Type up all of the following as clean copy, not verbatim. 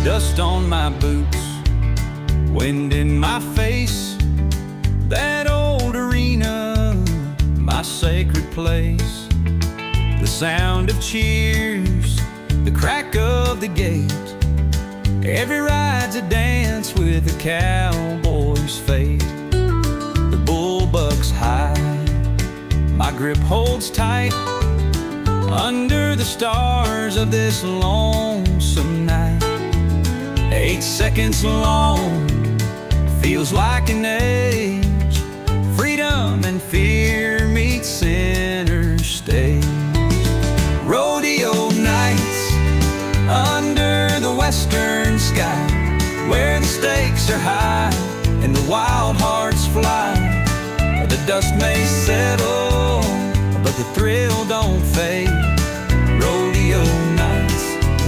Dust on my boots, wind in my face. That old arena, my sacred place. The sound of cheers, the crack of the gate. Every ride's a dance with a cowboy's fate. The bull bucks high, my grip holds tight. Under the stars of this lonesome night. 8 seconds long, feels like an age. Freedom and fear meet center stage. Rodeo nights under the western sky, where the stakes are high and the wild hearts fly. The dust may settle, but the thrill don't fade. Rodeo nights,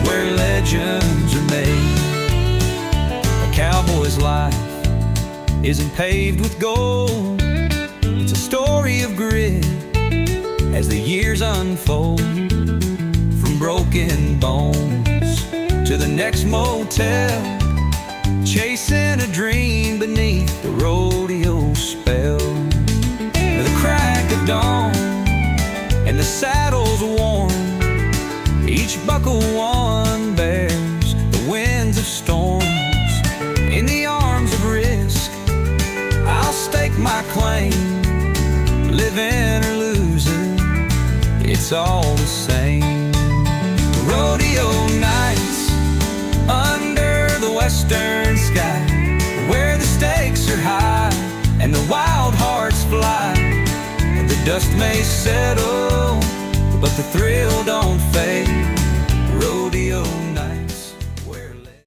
where legends are made. A cowboy's life isn't paved with gold. It's a story of grit as the years unfold. From broken bones to the next motel, chasing a dream beneath the rodeo spell. The crack of dawn and the saddle's worn. Each buckle one bears the winds of storms. In the arms of risk, I'll stake my claim. Living or losing, it's all the same. Rodeo nights under the western sky, where the stakes are high and the wild hearts fly. The dust may settle, but the thrill don't fade. Rodeo